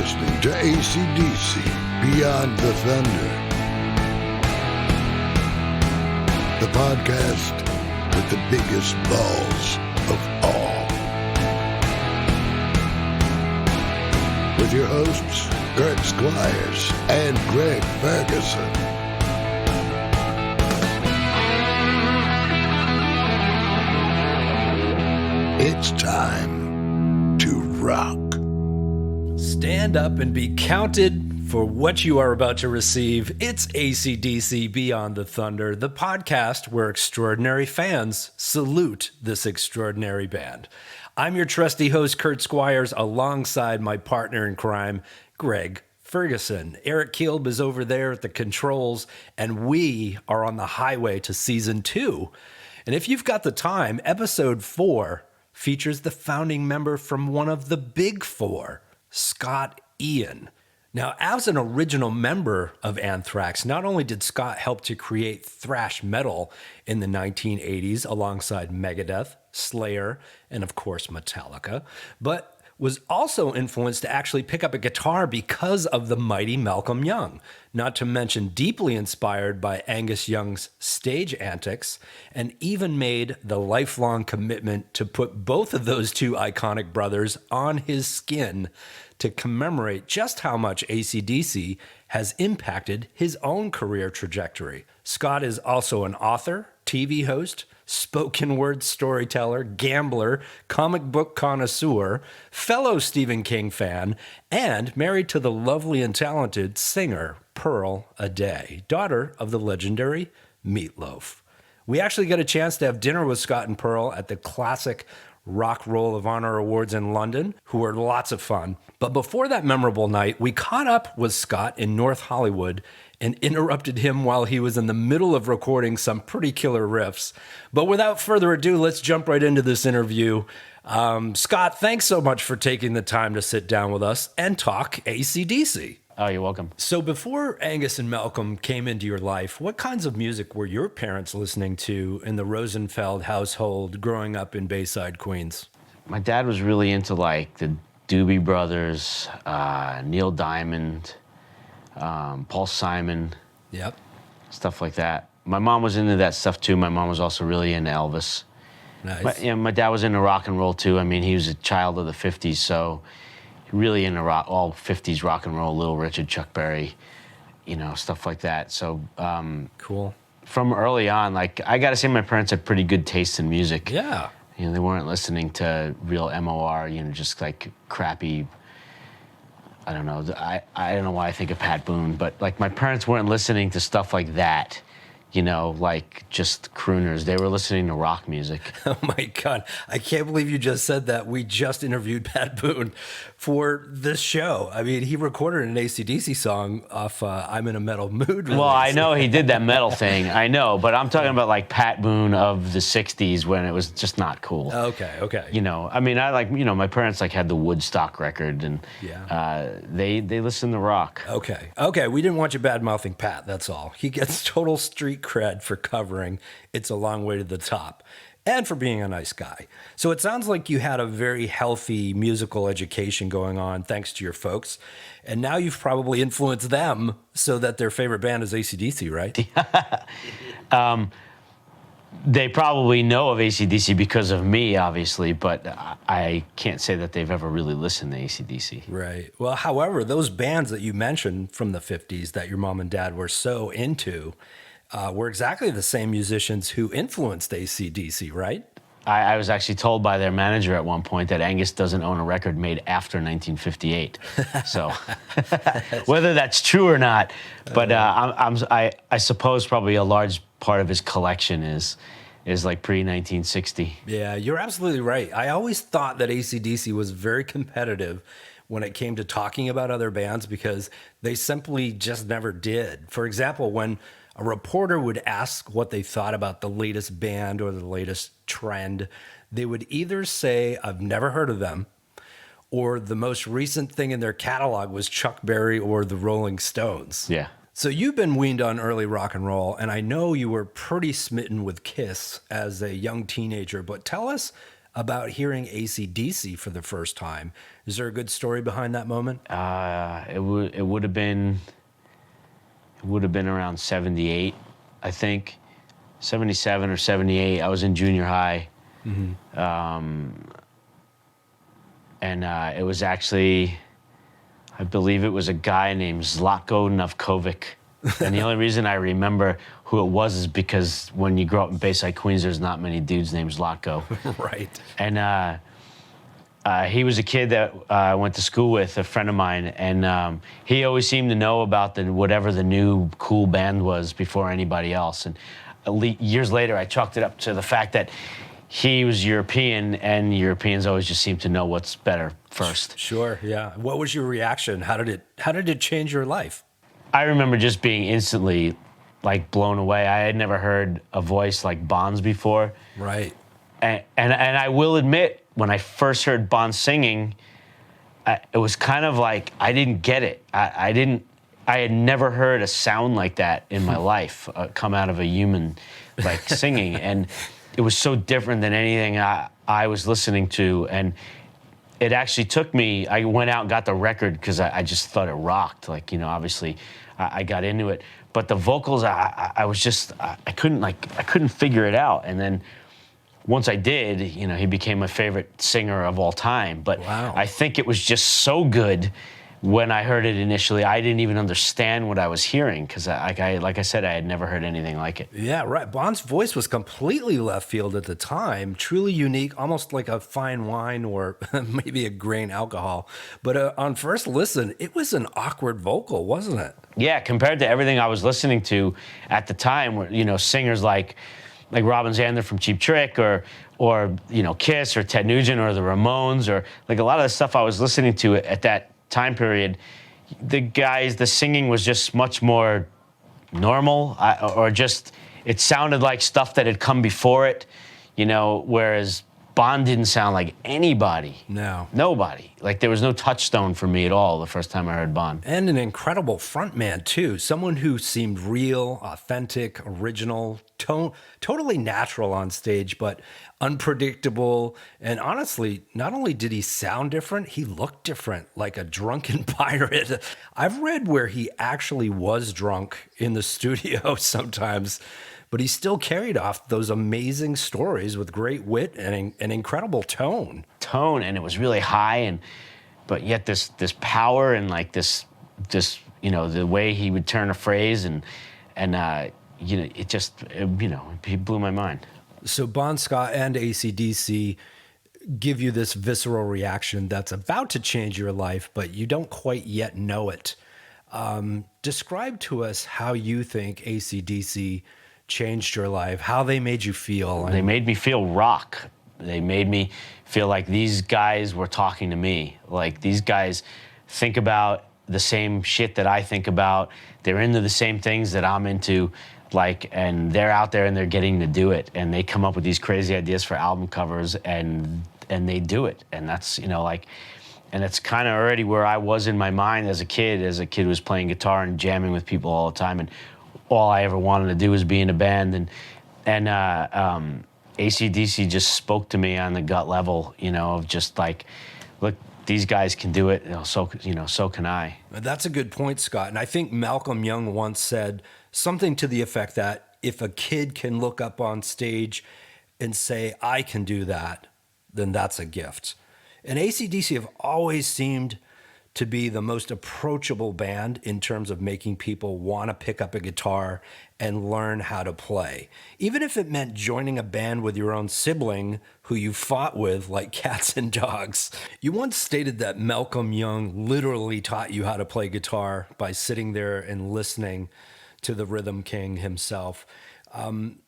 listening to AC/DC Beyond the Thunder, the podcast with the biggest balls of all. With your hosts, Kurt Squires and Greg Ferguson. It's time to rock. Stand up and be counted for what you are about to receive. It's AC/DC Beyond the Thunder, the podcast where extraordinary fans salute this extraordinary band. I'm your trusty host, Kurt Squires, alongside my partner in crime, Greg Ferguson. Eric Kielb is over there at the controls, and we are on the highway to season 2. And if you've got the time, episode 4 features the founding member from one of the big four, Scott Ian. Now, as an original member of Anthrax, not only did Scott help to create thrash metal in the 1980s alongside Megadeth, Slayer, and of course Metallica, but was also influenced to actually pick up a guitar because of the mighty Malcolm Young, not to mention deeply inspired by Angus Young's stage antics, and even made the lifelong commitment to put both of those two iconic brothers on his skin to commemorate just how much AC/DC has impacted his own career trajectory. Scott is also an author, TV host, spoken word storyteller, gambler, comic book connoisseur, fellow Stephen King fan, and married to the lovely and talented singer Pearl Aday, daughter of the legendary Meatloaf. We actually got a chance to have dinner with Scott and Pearl at the classic Rock Roll of Honor Awards in London, who were lots of fun. But before that memorable night, we caught up with Scott in North Hollywood and interrupted him while he was in the middle of recording some pretty killer riffs. But without further ado, let's jump right into this interview. Scott, thanks so much for taking the time to sit down with us and talk AC/DC. Oh, you're welcome. So before Angus and Malcolm came into your life, what kinds of music were your parents listening to in the Rosenfeld household growing up in Bayside, Queens? My dad was really into like the Doobie Brothers, Neil Diamond, Paul Simon, stuff like that. My mom was into that stuff too. My mom was also really into Elvis. Nice. My dad was into rock and roll too. I mean, he was a child of the 50s, so really into rock, all 50s rock and roll, Little Richard, Chuck Berry, stuff like that. So Cool. From early on, like, I gotta say my parents had pretty good taste in music. Yeah. They weren't listening to real MOR, just like crappy, I don't know. I don't know why I think of Pat Boone, but like my parents weren't listening to stuff like that, like just crooners. They were listening to rock music. Oh my God. I can't believe you just said that. We just interviewed Pat Boone for this show. I mean, he recorded an AC/DC song off I'm in a Metal Mood release. Well, I know he did that metal thing. I know, but I'm talking about like Pat Boone of the 60s when it was just not cool. Okay. I mean, I like, my parents like had the Woodstock record and they listened to rock. Okay. We didn't want you bad-mouthing Pat, that's all. He gets total street cred for covering It's a Long Way to the Top and for being a nice guy. So it sounds like you had a very healthy musical education going on thanks to your folks. And now you've probably influenced them so that their favorite band is AC/DC, right? They probably know of AC/DC because of me, obviously, but I can't say that they've ever really listened to AC/DC. Right. Well, however, those bands that you mentioned from the 50s that your mom and dad were so into were exactly the same musicians who influenced AC/DC, right? I was actually told by their manager at one point that Angus doesn't own a record made after 1958. So whether that's true or not, but I suppose probably a large part of his collection is like pre-1960. Yeah, you're absolutely right. I always thought that AC/DC was very competitive when it came to talking about other bands because they simply just never did. For example, when a reporter would ask what they thought about the latest band or the latest trend, they would either say, I've never heard of them, or the most recent thing in their catalog was Chuck Berry or the Rolling Stones. Yeah. So you've been weaned on early rock and roll, and I know you were pretty smitten with Kiss as a young teenager, but tell us about hearing AC/DC for the first time. Is there a good story behind that moment? It would have been around 78, I think, 77 or 78. I was in junior high, and it was actually, I believe it was a guy named Zlatko Navkovic. And the only reason I remember who it was is because when you grow up in Bayside, Queens, there's not many dudes named Zlatko. Right. And he was a kid that I went to school with, a friend of mine, and he always seemed to know about whatever the new cool band was before anybody else. And years later, I chalked it up to the fact that he was European, and Europeans always just seem to know what's better first. Sure, yeah. What was your reaction? How did it change your life? I remember just being instantly like blown away. I had never heard a voice like Bond's before. Right. And I will admit, when I first heard Bond singing, it was kind of like I didn't get it. I had never heard a sound like that in my life come out of a human, like singing, and it was so different than anything I was listening to. And it actually took me. I went out and got the record because I just thought it rocked. Like, you know, obviously, I got into it, but the vocals, I was just I couldn't figure it out. And then once I did, you know, he became my favorite singer of all time. But wow. I think it was just so good when I heard it initially. I didn't even understand what I was hearing because, like I said, I had never heard anything like it. Yeah, right. Bond's voice was completely left field at the time, truly unique, almost like a fine wine or maybe a grain alcohol. But on first listen, it was an awkward vocal, wasn't it? Yeah, compared to everything I was listening to at the time, where, you know, singers like Robin Zander from Cheap Trick, or you know, Kiss, or Ted Nugent, or the Ramones, or like a lot of the stuff I was listening to at that time period, the singing was just much more normal, or just, it sounded like stuff that had come before it, you know, whereas Bond didn't sound like anybody. No. Nobody. Like, there was no touchstone for me at all the first time I heard Bond. And an incredible frontman, too. Someone who seemed real, authentic, original, totally natural on stage, but unpredictable. And honestly, not only did he sound different, he looked different, like a drunken pirate. I've read where he actually was drunk in the studio sometimes, but he still carried off those amazing stories with great wit and an incredible tone. And it was really high, but yet this power, and like this, you know, the way he would turn a phrase, and you know, he blew my mind. So Bon Scott and AC/DC give you this visceral reaction that's about to change your life, but you don't quite yet know it. Describe to us how you think AC/DC changed your life, how they made you feel. They made me feel rock. They made me feel like these guys were talking to me. Like, these guys think about the same shit that I think about. They're into the same things that I'm into, like, and they're out there and they're getting to do it. And they come up with these crazy ideas for album covers, and they do it. And that's, you know, like, and it's kind of already where I was in my mind as a kid. As a kid who was playing guitar and jamming with people all the time, and all I ever wanted to do was be in a band. And AC/DC just spoke to me on the gut level, you know, of just like, look, these guys can do it, so can I. That's a good point, Scott. And I think Malcolm Young once said something to the effect that if a kid can look up on stage and say, I can do that, then that's a gift. And AC/DC have always seemed to be the most approachable band in terms of making people want to pick up a guitar and learn how to play. Even if it meant joining a band with your own sibling who you fought with like cats and dogs. You once stated that Malcolm Young literally taught you how to play guitar by sitting there and listening to the Rhythm King himself.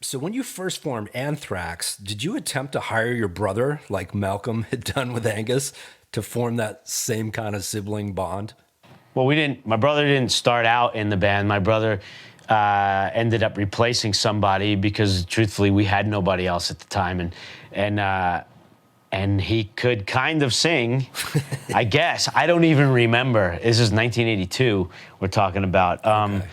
So when you first formed Anthrax, did you attempt to hire your brother like Malcolm had done with Angus to form that same kind of sibling bond? Well, we didn't. My brother didn't start out in the band. My brother ended up replacing somebody because, truthfully, we had nobody else at the time, and he could kind of sing, I guess. I don't even remember. This is 1982. We're talking about. Okay.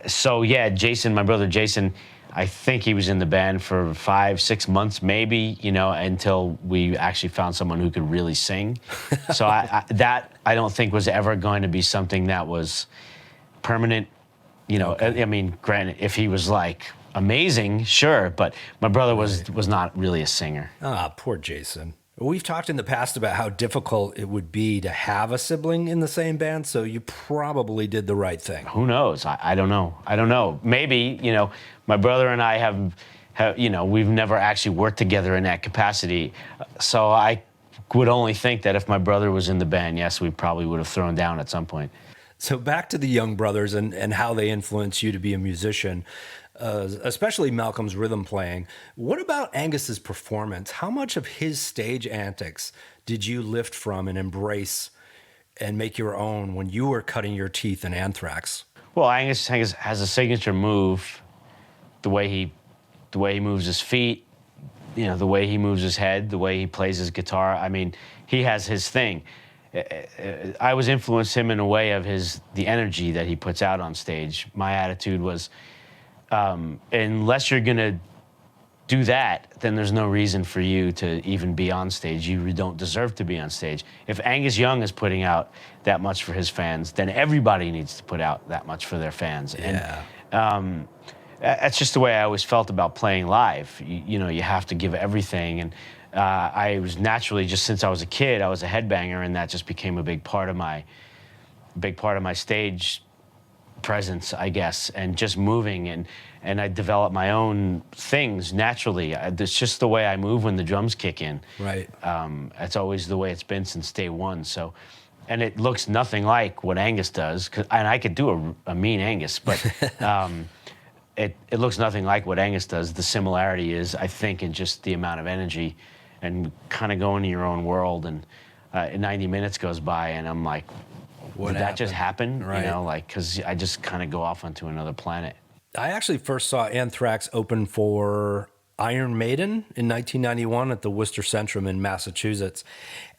So yeah, Jason, my brother Jason, I think he was in the band for 5-6 months, maybe, until we actually found someone who could really sing. So I don't think was ever going to be something that was permanent. Okay. I mean, granted, if he was like amazing, sure, but my brother was not really a singer. Ah, poor Jason. We've talked in the past about how difficult it would be to have a sibling in the same band, so you probably did the right thing. Who knows? I don't know. I don't know. Maybe, my brother and I have, we've never actually worked together in that capacity. So I would only think that if my brother was in the band, yes, we probably would have thrown down at some point. So back to the Young brothers and how they influenced you to be a musician, especially Malcolm's rhythm playing. What about Angus's performance? How much of his stage antics did you lift from and embrace and make your own when you were cutting your teeth in Anthrax? Well, Angus has a signature move, the way he moves his feet, the way he moves his head, the way he plays his guitar. I mean, he has his thing. I was influenced him in a way of the energy that he puts out on stage. My attitude was, unless you're gonna do that, then there's no reason for you to even be on stage. You don't deserve to be on stage. If Angus Young is putting out that much for his fans, then everybody needs to put out that much for their fans. Yeah. And that's just the way I always felt about playing live. You have to give everything. And I was naturally, just since I was a kid, I was a headbanger, and that just became a big part of my stage presence, I guess, and just moving, and I developed my own things naturally. It's just the way I move when the drums kick in. Right. That's always the way it's been since day one. So, and it looks nothing like what Angus does, and I could do a mean Angus, but it looks nothing like what Angus does. The similarity is, I think, in just the amount of energy and kind of going to your own world, and 90 minutes goes by, and I'm like, did that just happen? Right. Because I just kind of go off onto another planet. I actually first saw Anthrax open for Iron Maiden in 1991 at the Worcester Centrum in Massachusetts.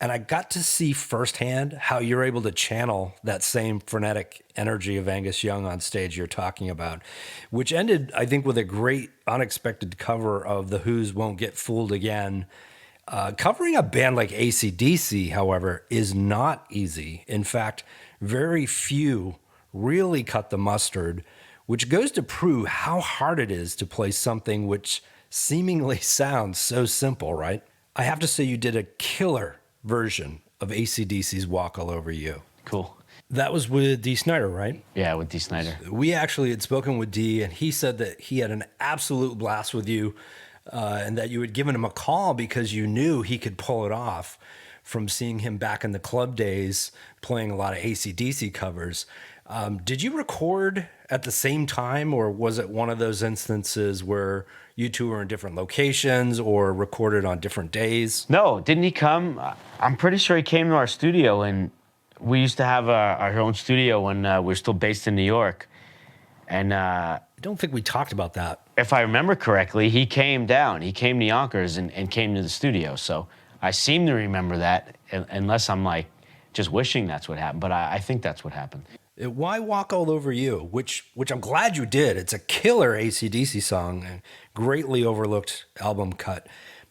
And I got to see firsthand how you're able to channel that same frenetic energy of Angus Young on stage you're talking about, which ended, I think, with a great unexpected cover of The Who's Won't Get Fooled Again. Covering a band like AC/DC, however, is not easy. In fact, very few really cut the mustard, which goes to prove how hard it is to play something which seemingly sounds so simple, right? I have to say you did a killer version of AC/DC's Walk All Over You. Cool. That was with Dee Snider, right? Yeah, with Dee Snider. We actually had spoken with Dee, and he said that he had an absolute blast with you, and that you had given him a call because you knew he could pull it off from seeing him back in the club days playing a lot of AC/DC covers. Did you record at the same time, or was it one of those instances where you two were in different locations or recorded on different days? No, didn't he come? I'm pretty sure he came to our studio, and we used to have our own studio when we were still based in New York. And I don't think we talked about that. if I remember correctly, he came down. He came to Yonkers and came to the studio. So I seem to remember that, unless I'm like just wishing that's what happened. But I think that's what happened. Why Walk All Over You, which I'm glad you did. It's a killer AC/DC song, and greatly overlooked album cut.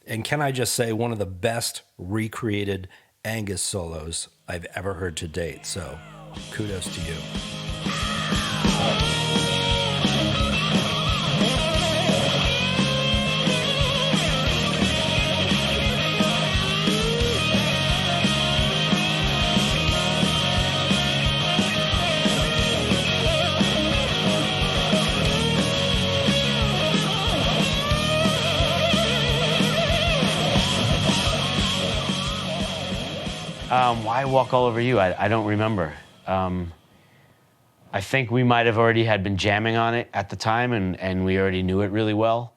And can I just say, one of the best recreated Angus solos I've ever heard to date. So kudos to you. Why Walk All Over You? I don't remember. I think we might have already had been jamming on it at the time, and we already knew it really well.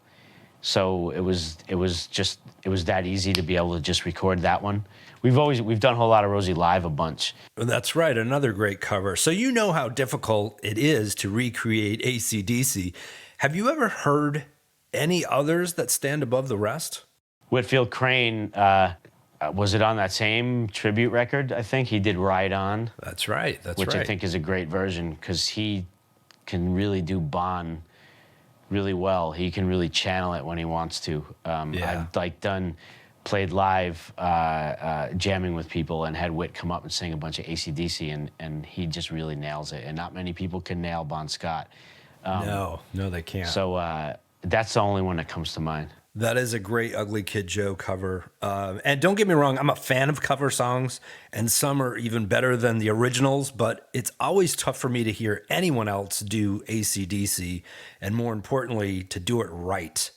So it was that easy to be able to just record that one. We've done a whole lot of Rosie Live a bunch. That's right, another great cover. So you know how difficult it is to recreate AC/DC. Have you ever heard any others that stand above the rest? Whitfield Crane, was it on that same tribute record? I think he did Ride On. That's right. Which I think is a great version because he can really do Bon really well. He can really channel it when he wants to. I've like played live jamming with people and had Whit come up and sing a bunch of AC/DC, and he just really nails it. And not many people can nail Bon Scott. No, they can't. So that's the only one that comes to mind. That is a great Ugly Kid Joe cover. And don't get me wrong, I'm a fan of cover songs, and some are even better than the originals, but it's always tough for me to hear anyone else do AC/DC, and more importantly, to do it right,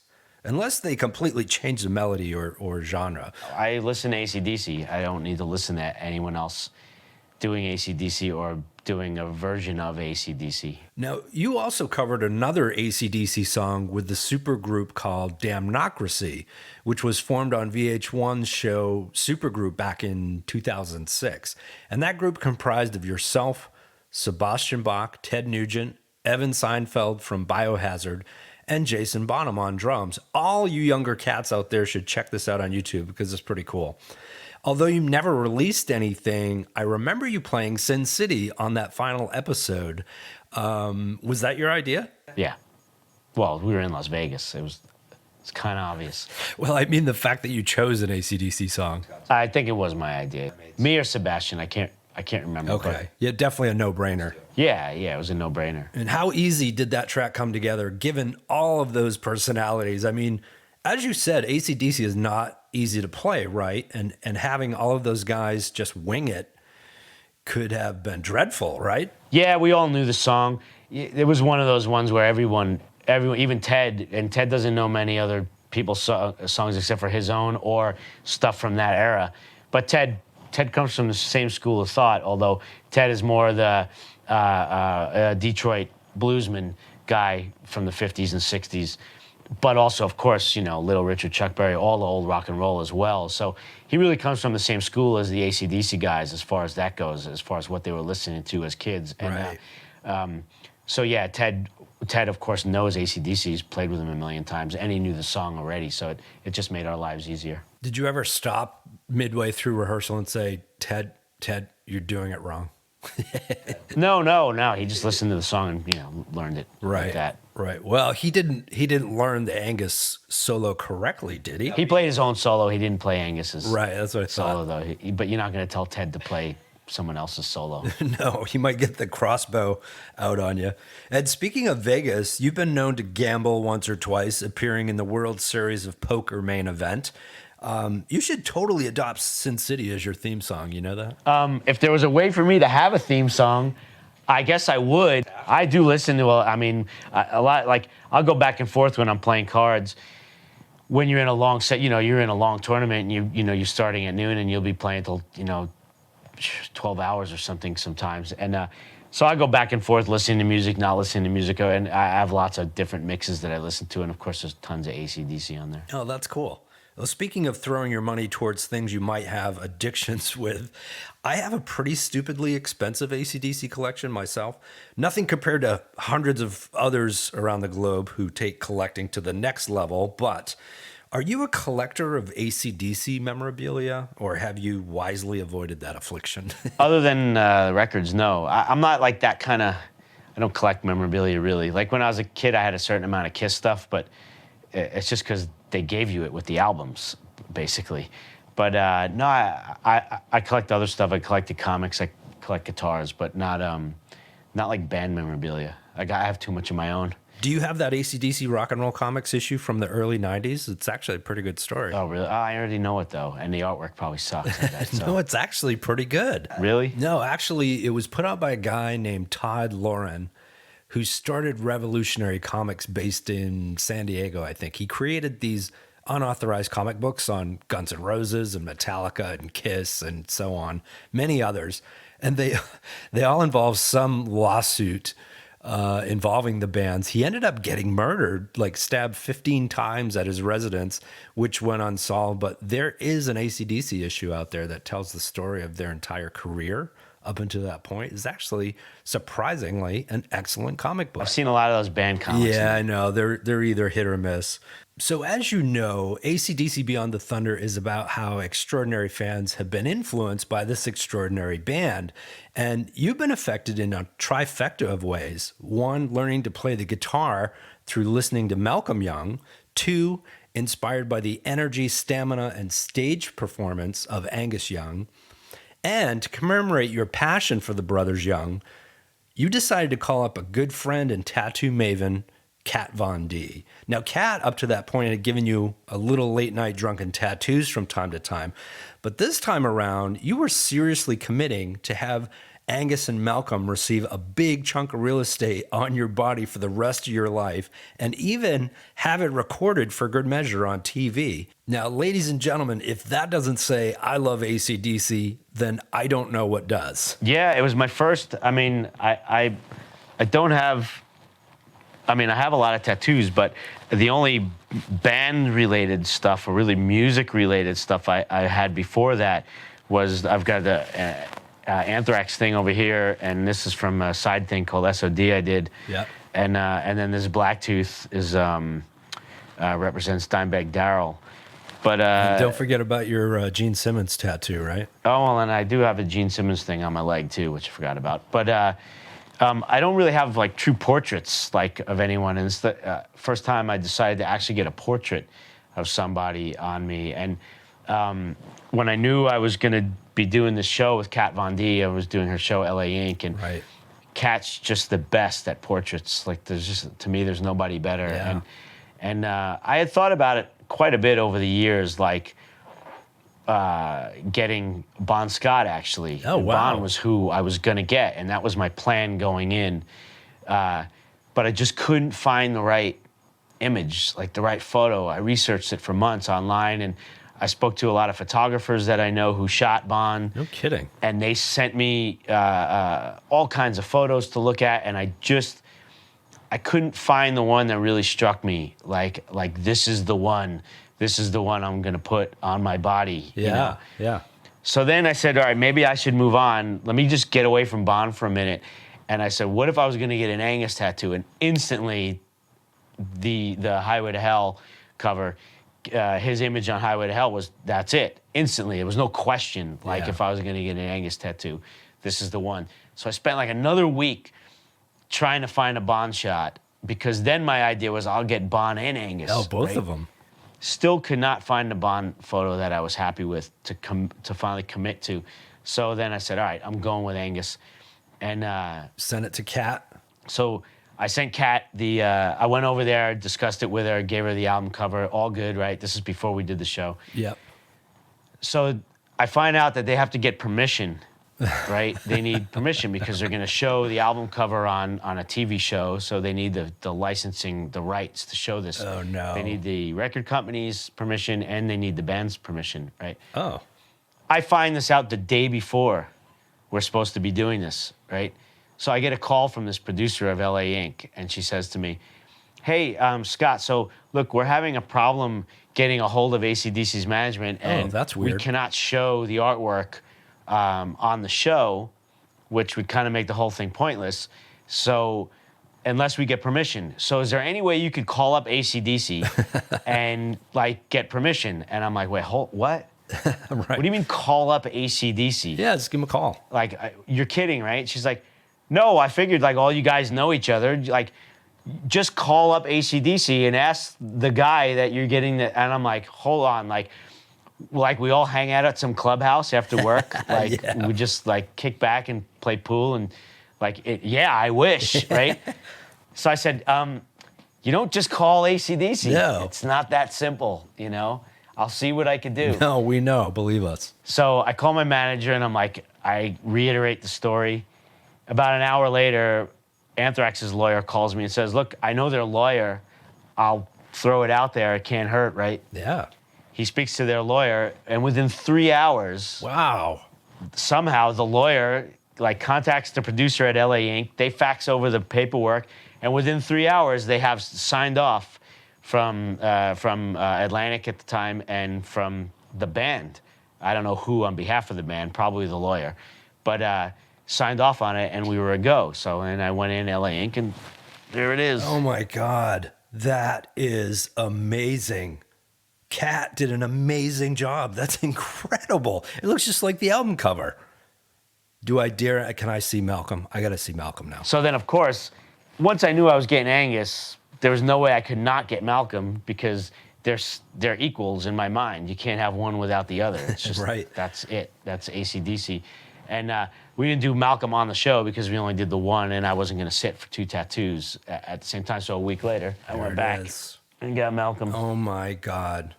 unless they completely change the melody or genre. I listen to AC/DC. I don't need to listen to anyone else doing AC/DC or doing a version of AC/DC. Now, you also covered another AC/DC song with the supergroup called Damnocracy, which was formed on VH1's show Supergroup back in 2006. And that group comprised of yourself, Sebastian Bach, Ted Nugent, Evan Seinfeld from Biohazard, and Jason Bonham on drums. All you younger cats out there should check this out on YouTube because it's pretty cool. Although you never released anything, I remember you playing Sin City on that final episode. Was that your idea? Yeah. Well, we were in Las Vegas. It's kind of obvious. Well, I mean the fact that you chose an AC/DC song. I think it was my idea. Me or Sebastian, I can't remember. Okay. Yeah, definitely a no-brainer. Yeah, it was a no-brainer. And how easy did that track come together, given all of those personalities? I mean, as you said, AC/DC is not easy to play, right? And having all of those guys just wing it could have been dreadful, right? Yeah, we all knew the song. It was one of those ones where everyone, even Ted, and Ted doesn't know many other people's songs except for his own or stuff from that era. But Ted comes from the same school of thought, although Ted is more the Detroit bluesman guy from the 50s and 60s. But also, of course, Little Richard, Chuck Berry, all the old rock and roll as well. So he really comes from the same school as the AC/DC guys as far as that goes, as far as what they were listening to as kids. And, right. So, yeah, Ted, of course, knows AC/DC. He's played with him a million times, and he knew the song already. So it just made our lives easier. Did you ever stop midway through rehearsal and say, Ted, you're doing it wrong? No. He just listened to the song and learned it like that. Right. Well, he didn't learn the Angus solo correctly, did he? He played his own solo. He didn't play Angus's. Right. That's what I solo thought. Though. But you're not going to tell Ted to play someone else's solo. No, he might get the crossbow out on you. And speaking of Vegas, you've been known to gamble once or twice, appearing in the World Series of Poker main event. You should totally adopt Sin City as your theme song. You know that? If there was a way for me to have a theme song, I guess I would. I do listen to, a lot. Like, I'll go back and forth when I'm playing cards. When you're in a long set, you're in a long tournament, and you're starting at noon, and you'll be playing till 12 hours or something sometimes. And so I go back and forth listening to music, not listening to music, and I have lots of different mixes that I listen to, and of course there's tons of AC/DC on there. Oh, that's cool. Well, speaking of throwing your money towards things you might have addictions with, I have a pretty stupidly expensive AC/DC collection myself. Nothing compared to hundreds of others around the globe who take collecting to the next level. But are you a collector of AC/DC memorabilia, or have you wisely avoided that affliction? Other than records, no. I'm not like that kind of. I don't collect memorabilia really. Like when I was a kid, I had a certain amount of Kiss stuff, but it's just because they gave you it with the albums, basically. But no, I collect other stuff. I collected comics. I collect guitars, but not like band memorabilia. I have too much of my own. Do you have that AC/DC rock and roll comics issue from the early 90s? It's actually a pretty good story. Oh, really? I already know it, though, and the artwork probably sucks. I bet, so. No, it's actually pretty good. Really? No, actually, it was put out by a guy named Todd Loren, who started Revolutionary Comics based in San Diego, I think. He created these unauthorized comic books on Guns N' Roses and Metallica and Kiss and so on, many others. And they all involve some lawsuit involving the bands. He ended up getting murdered, like stabbed 15 times at his residence, which went unsolved. But there is an AC/DC issue out there that tells the story of their entire career up until that point. Is actually surprisingly an excellent comic book. I've seen a lot of those band comics. Yeah, I know. They're either hit or miss. So as you know, AC/DC Beyond the Thunder is about how extraordinary fans have been influenced by this extraordinary band. And you've been affected in a trifecta of ways. One, learning to play the guitar through listening to Malcolm Young. 2, inspired by the energy, stamina, and stage performance of Angus Young. And to commemorate your passion for the brothers Young, you decided to call up a good friend and tattoo maven, Kat Von D. Now, Kat, up to that point, had given you a little late-night drunken tattoos from time to time. But this time around, you were seriously committing to have Angus and Malcolm receive a big chunk of real estate on your body for the rest of your life, and even have it recorded for good measure on TV. Now, ladies and gentlemen, if that doesn't say I love AC/DC, then I don't know what does. Yeah, it was my first. I mean, I don't have. I mean, I have a lot of tattoos, but the only band-related stuff, or really music-related stuff I had before that was I've got the Anthrax thing over here, and this is from a side thing called SOD I did. Yeah. And then this black tooth is represents Dimebag Darrell. But and don't forget about your Gene Simmons tattoo, right? Oh, well, and I do have a Gene Simmons thing on my leg too, which I forgot about. But I don't really have like true portraits like of anyone. And it's the first time I decided to actually get a portrait of somebody on me. And when I knew I was going to be doing this show with Kat Von D, I was doing her show LA Inc. And right. Kat's just the best at portraits. Like there's just, to me, there's nobody better. Yeah. And I had thought about it quite a bit over the years, like getting Bon Scott, actually. Oh, wow. Bon was who I was going to get, and that was my plan going in. But I just couldn't find the right image, like the right photo. I researched it for months online, and I spoke to a lot of photographers that I know who shot Bon. No kidding. And they sent me all kinds of photos to look at, and I couldn't find the one that really struck me. Like this is the one. This is the one I'm going to put on my body. Yeah, you know? yeah. So then I said, all right, maybe I should move on. Let me just get away from Bon for a minute. And I said, what if I was going to get an Angus tattoo? And instantly, the Highway to Hell cover, his image on Highway to Hell was, that's it. Instantly, there was no question. Like if I was going to get an Angus tattoo, this is the one. So I spent like another week trying to find a Bon shot, because then my idea was I'll get Bon and Angus. Oh, both right? of them. Still could not find a Bon photo that I was happy with to finally commit to. So then I said, all right, I'm going with Angus. And send it to Kat. So I sent Kat I went over there, discussed it with her, gave her the album cover, all good, right? This is before we did the show. Yep. So I find out that they have to get permission, right? They need permission because they're going to show the album cover on a TV show. So they need the licensing, the rights to show this. Oh, no. They need the record company's permission, and they need the band's permission, right? Oh. I find this out the day before we're supposed to be doing this, right? So I get a call from this producer of LA Inc., and she says to me, hey, Scott, so look, we're having a problem getting a hold of AC/DC's management, and that's weird. we cannot show the artwork on the show, which would kind of make the whole thing pointless. So unless we get permission. So is there any way you could call up AC/DC and like get permission? And I'm like, wait, what? Right. What do you mean call up AC/DC? Yeah, just give him a call. Like, you're kidding, right? She's like, no, I figured like all you guys know each other. Like, just call up AC/DC and ask the guy that you're getting the, and I'm like, hold on, like we all hang out at some clubhouse after work. Like Yeah. we just like kick back and play pool and like, yeah, I wish, right? So I said, you don't just call AC/DC. No. It's not that simple, you know? I'll see what I can do. No, we know. Believe us. So I call my manager and I'm like, I reiterate the story. About an hour later, Anthrax's lawyer calls me and says, look, I know their lawyer. I'll throw it out there. It can't hurt, right? Yeah. He speaks to their lawyer, and within 3 hours, Wow. somehow the lawyer like contacts the producer at LA Inc. They fax over the paperwork, and within 3 hours, they have signed off from Atlantic at the time and from the band. I don't know who on behalf of the band, probably the lawyer, but signed off on it, and we were a go. So, and I went in LA Inc., and there it is. Oh my God. That is amazing. Kat did an amazing job. That's incredible. It looks just like the album cover. Do I dare? Can I see Malcolm? I got to see Malcolm now. So then, of course, once I knew I was getting Angus, there was no way I could not get Malcolm because they're equals in my mind. You can't have one without the other. It's just Right. That's it. That's AC/DC. And we didn't do Malcolm on the show because we only did the one, and I wasn't going to sit for 2 tattoos at the same time. So a week later, I went back and got Malcolm. Oh my God.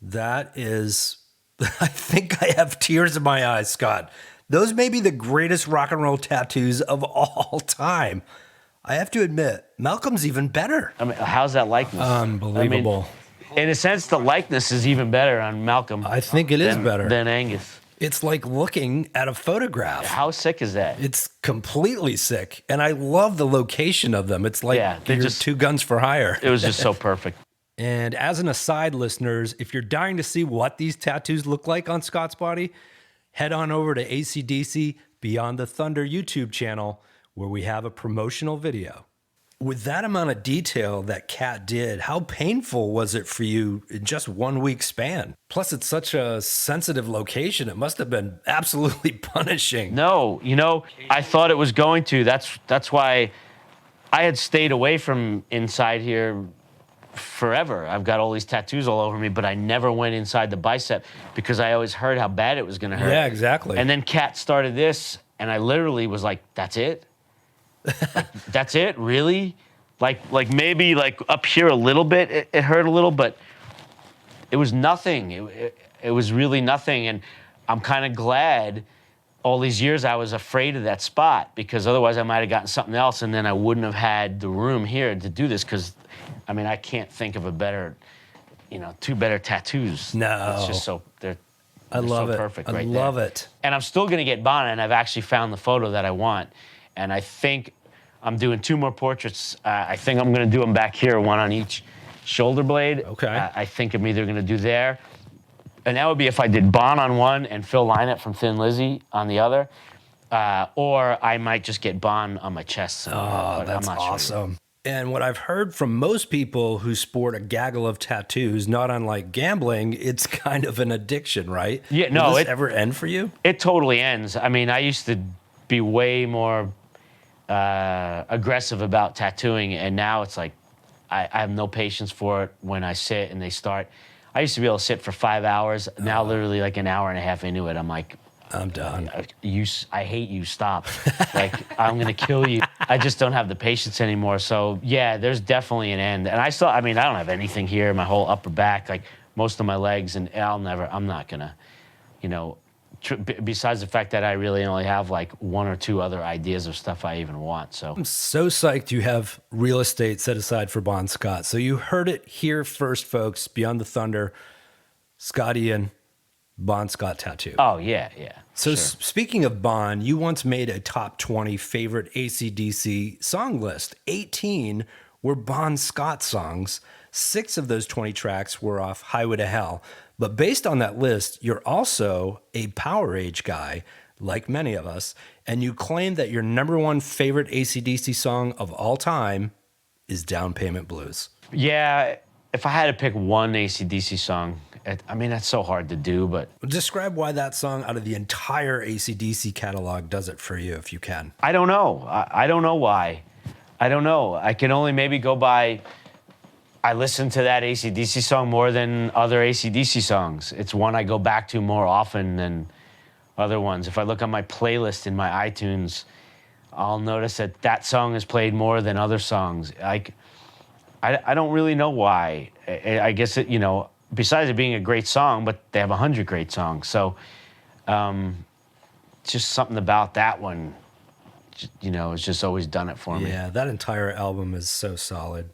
That is, I think I have tears in my eyes, Scott. Those may be the greatest rock and roll tattoos of all time. I have to admit, Malcolm's even better. I mean, how's that likeness? Unbelievable. I mean, in a sense, the likeness is even better on Malcolm. I think it is better than Angus. It's like looking at a photograph. How sick is that? It's completely sick. And I love the location of them. It's like you're just 2 guns for hire. It was just so perfect. And as an aside, listeners, if you're dying to see what these tattoos look like on Scott's body, head on over to AC/DC Beyond the Thunder YouTube channel, where we have a promotional video. With that amount of detail that Kat did, how painful was it for you in just 1 week span? Plus, it's such a sensitive location. It must have been absolutely punishing. No, I thought it was going to. That's why I had stayed away from inside here forever. I've got all these tattoos all over me, but I never went inside the bicep because I always heard how bad it was going to hurt. Yeah, exactly. And then Kat started this, and I literally was like, that's it? That's it? Really? Like maybe like up here a little bit, it hurt a little, but it was nothing. It was really nothing. And I'm kind of glad all these years I was afraid of that spot, because otherwise I might have gotten something else, and then I wouldn't have had the room here to do this, because, I mean, I can't think of a better, 2 better tattoos. No. It's just so, I love so it. perfect I right love there. it. And I'm still going to get Bon, and I've actually found the photo that I want. And I think I'm doing 2 more portraits. I think I'm going to do them back here, 1 on each shoulder blade. Okay. I think I'm either going to do there. And that would be if I did Bon on one and Phil Lynott from Thin Lizzy on the other. Or I might just get Bon on my chest somewhere. That's I'm not awesome. Sure. And what I've heard from most people who sport a gaggle of tattoos, not unlike gambling, it's kind of an addiction, right? Yeah, no. Will this ever end for you? It totally ends. I mean, I used to be way more aggressive about tattooing, and now it's like I have no patience for it when I sit and they start. I used to be able to sit for 5 hours. Now, literally like an hour and a half into it, I'm like, I'm done. I hate you. Stop. Like, I'm going to kill you. I just don't have the patience anymore. So, yeah, there's definitely an end. And I don't have anything here, my whole upper back, like most of my legs, and I'm not going to, besides the fact that I really only have like 1 or 2 other ideas of stuff I even want. So I'm so psyched you have real estate set aside for Bon Scott. So you heard it here first, folks. Beyond the Thunder, Scott Ian, Bon Scott tattoo. Oh, yeah. So sure. Speaking of Bon, you once made a top 20 favorite AC/DC song list. 18 were Bon Scott songs. 6 of those 20 tracks were off Highway to Hell. But based on that list, you're also a Power Age guy, like many of us, and you claim that your number 1 favorite AC/DC song of all time is Down Payment Blues. Yeah, if I had to pick one AC/DC song, that's so hard to do, but... Describe why that song out of the entire AC/DC catalog does it for you, if you can. I don't know. I don't know why. I don't know. I can only maybe go by... I listen to that AC/DC song more than other AC/DC songs. It's one I go back to more often than other ones. If I look on my playlist in my iTunes, I'll notice that song is played more than other songs. I don't really know why. I guess besides it being a great song, but they have 100 great songs. So just something about that one, it's just always done it for me. Yeah, that entire album is so solid.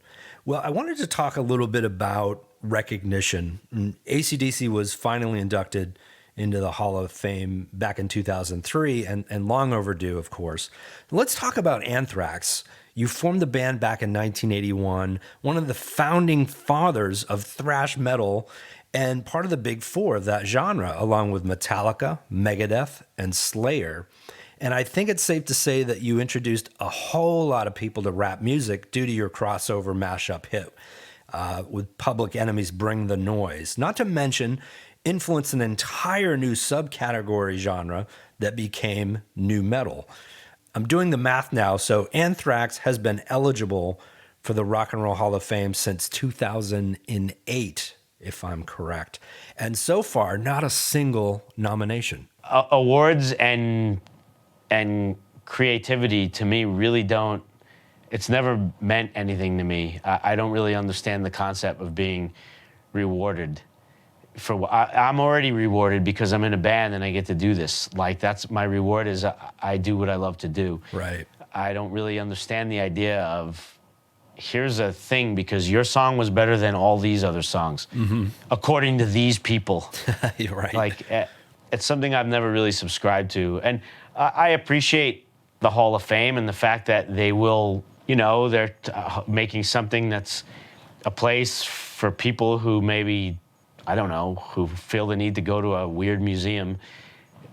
Well, I wanted to talk a little bit about recognition. AC/DC was finally inducted into the Hall of Fame back in 2003, and long overdue, of course. Let's talk about Anthrax. You formed the band back in 1981, one of the founding fathers of thrash metal, and part of the big 4 of that genre, along with Metallica, Megadeth, and Slayer. And I think it's safe to say that you introduced a whole lot of people to rap music due to your crossover mashup hit with Public Enemy's Bring the Noise. Not to mention, influenced an entire new subcategory genre that became nu metal. I'm doing the math now, so Anthrax has been eligible for the Rock and Roll Hall of Fame since 2008, if I'm correct. And so far, not a single nomination. Awards and creativity to me really don't, it's never meant anything to me. I don't really understand the concept of being rewarded. I'm already rewarded because I'm in a band and I get to do this. Like, that's my reward, is I do what I love to do. Right. I don't really understand the idea of, here's a thing because your song was better than all these other songs, according to these people. You're right. Like, it's something I've never really subscribed to. And I appreciate the Hall of Fame and the fact that they will, they're making something that's a place for people who maybe, I don't know, who feel the need to go to a weird museum,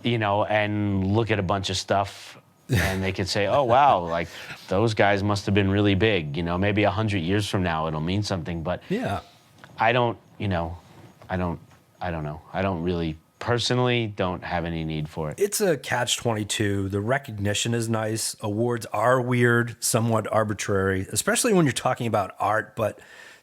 and look at a bunch of stuff, and they could say, oh, wow, like, those guys must have been really big. Maybe 100 years from now it'll mean something. But yeah, I don't know. I don't really, personally, don't have any need for it. It's a catch-22. The recognition is nice. Awards are weird, somewhat arbitrary, especially when you're talking about art. But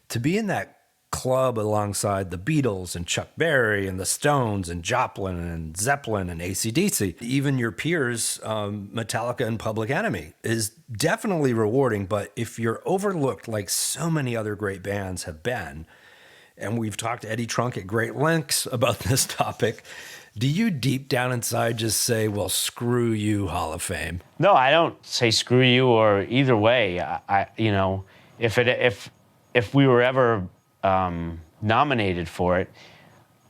to be in that club alongside the Beatles and Chuck Berry and the Stones and Joplin and Zeppelin and AC/DC, even your peers, Metallica and Public Enemy, is definitely rewarding. But if you're overlooked like so many other great bands have been, and we've talked to Eddie Trunk at great lengths about this topic, do you deep down inside just say, well, screw you, Hall of Fame? No, I don't say screw you or either way. If we were ever nominated for it,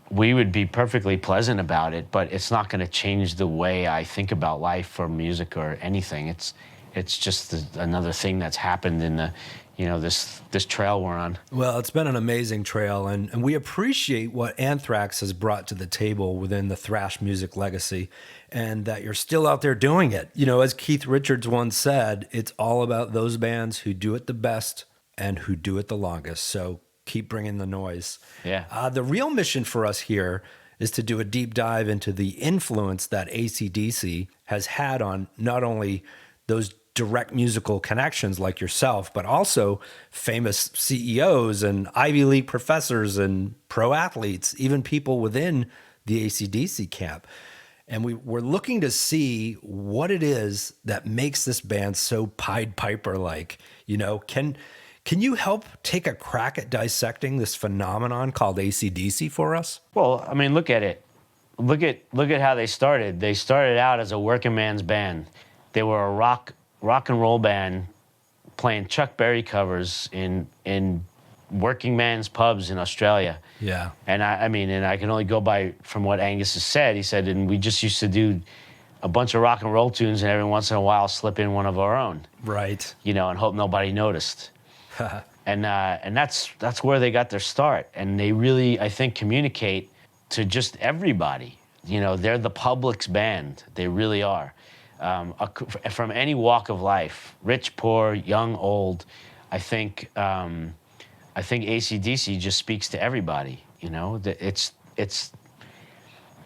we would be perfectly pleasant about it, but it's not going to change the way I think about life or music or anything. It's just another thing that's happened in the, this trail we're on. Well, it's been an amazing trail, and we appreciate what Anthrax has brought to the table within the thrash music legacy, and that you're still out there doing it. As Keith Richards once said, it's all about those bands who do it the best and who do it the longest. So keep bringing the noise. Yeah. The real mission for us here is to do a deep dive into the influence that AC/DC has had on not only those direct musical connections like yourself, but also famous CEOs and Ivy League professors and pro athletes, even people within the AC/DC camp. And we're looking to see what it is that makes this band so Pied Piper-like. Can you help take a crack at dissecting this phenomenon called AC/DC for us? Well, I mean, look at it. Look at how they started. They started out as a working man's band. They were a rock and roll band playing Chuck Berry covers in working man's pubs in Australia. Yeah. And I can only go by from what Angus has said. He said, and we just used to do a bunch of rock and roll tunes and every once in a while slip in one of our own. Right. And hope nobody noticed. And that's where they got their start. And they really, I think, communicate to just everybody. They're the public's band. They really are. From any walk of life, rich, poor, young, old, I think AC/DC just speaks to everybody. It's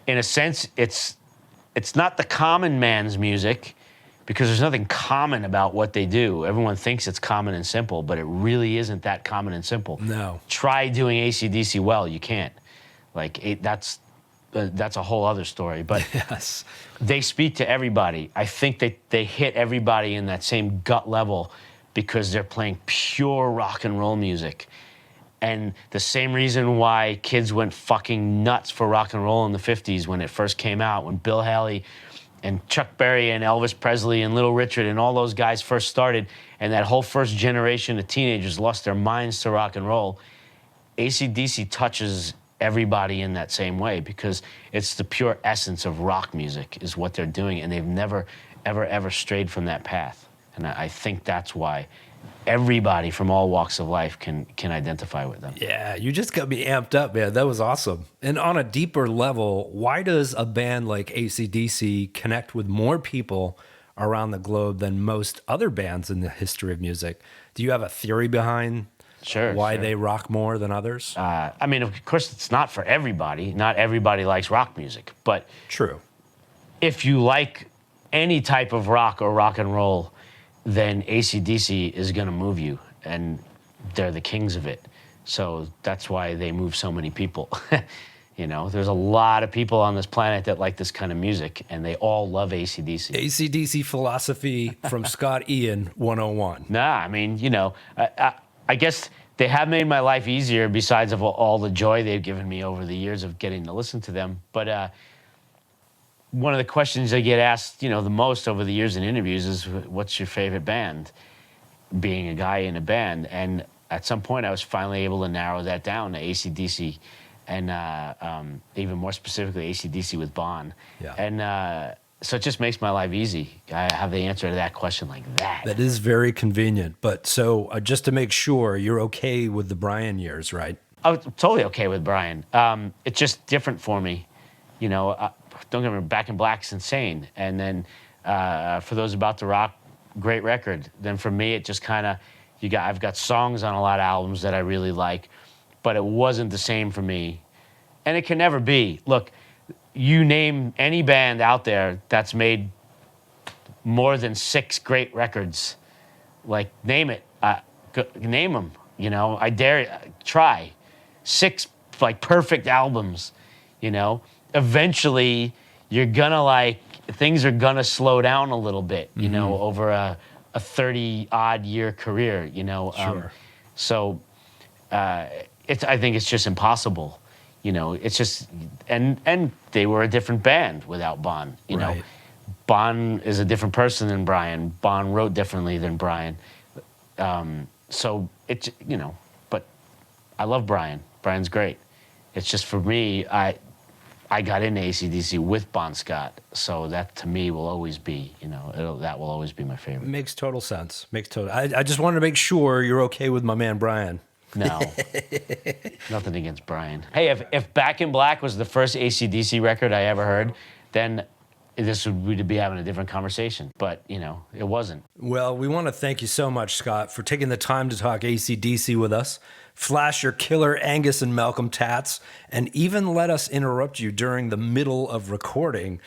in a sense, it's not the common man's music, because there's nothing common about what they do. Everyone thinks it's common and simple, but it really isn't that common and simple. No. Try doing AC/DC well, you can't. That's a whole other story. But yes, they speak to everybody. I think they hit everybody in that same gut level because they're playing pure rock and roll music. And the same reason why kids went fucking nuts for rock and roll in the 50s when it first came out, when Bill Haley and Chuck Berry and Elvis Presley and Little Richard and all those guys first started, and that whole first generation of teenagers lost their minds to rock and roll. AC/DC touches everybody in that same way because it's the pure essence of rock music is what they're doing, and they've never, ever, ever strayed from that path. And I think that's why everybody from all walks of life can identify with them. Yeah, you just got me amped up, man. That was awesome. And on a deeper level, why does a band like AC/DC connect with more people around the globe than most other bands in the history of music? Do you have a theory behind why they rock more than others? Of course, it's not for everybody. Not everybody likes rock music. But true. If you like any type of rock or rock and roll, then AC/DC is going to move you. and they're the kings of it. So that's why they move so many people. You know, there's a lot of people on this planet that like this kind of music, and they all love AC/DC. AC/DC philosophy from Scott Ian 101. Nah, I mean, you know, I guess they have made my life easier besides of all the joy they've given me over the years of getting to listen to them. But one of the questions I get asked, you know, the most over the years in interviews is, what's your favorite band? Being a guy in a band. And at some point, I was finally able to narrow that down to AC/DC. And even more specifically, AC/DC with Bon. Yeah. And so it just makes my life easy. I have the answer to that question like that. That is very convenient. But so just to make sure, you're okay with the Brian years, right? I'm totally okay with Brian. It's just different for me. You know, don't get me wrong, Back in Black's insane. And then for those about to rock, great record. Then for me, it just kind of, I've got songs on a lot of albums that I really like, but it wasn't the same for me. And it can never be. Look, you name any band out there that's made more than 6 great records, like, name it. Name them, you know. I dare you. Try. 6, like, perfect albums, you know. Eventually, you're gonna, like, things are gonna slow down a little bit, you know, over a 30-odd year career, you know. Sure. So I think it's just impossible, you know. It's just, and they were a different band without Bon, you know. Bon is a different person than Brian. Bon wrote differently than Brian. So it's, you know, but I love Brian. Brian's great. It's just, for me, I got into AC/DC with Bon Scott, so that to me will always be, you know, that will always be my favorite. Makes total sense. I just wanted to make sure you're okay with my man Brian. No, nothing against Brian. Hey, if Back in Black was the first AC/DC record I ever heard, then we'd be having a different conversation. But, you know, it wasn't. Well, we want to thank you so much, Scott, for taking the time to talk AC/DC with us, flash your killer Angus and Malcolm tats, and even let us interrupt you during the middle of recording.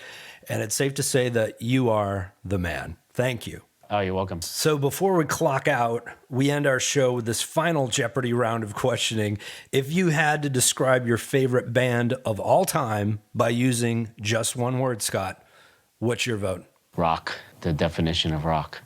And it's safe to say that you are the man. Thank you. Oh, you're welcome. So before we clock out, we end our show with this final Jeopardy round of questioning. If you had to describe your favorite band of all time by using just one word, Scott, what's your vote? Rock. The definition of rock.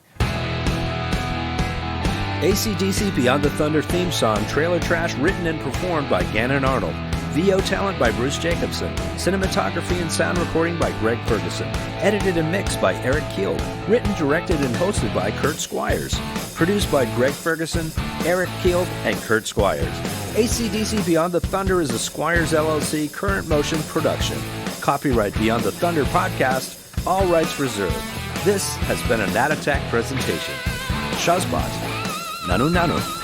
AC/DC Beyond the Thunder theme song, Trailer Trash, written and performed by Gannon Arnold. VO talent by Bruce Jacobson. Cinematography and sound recording by Greg Ferguson. Edited and mixed by Eric Keel. Written, directed, and hosted by Kurt Squires. Produced by Greg Ferguson, Eric Keel, and Kurt Squires. AC/DC Beyond the Thunder is a Squires LLC current motion production. Copyright Beyond the Thunder podcast, all rights reserved. This has been a Nat Attack presentation. Shazbot. Nanu Nanu.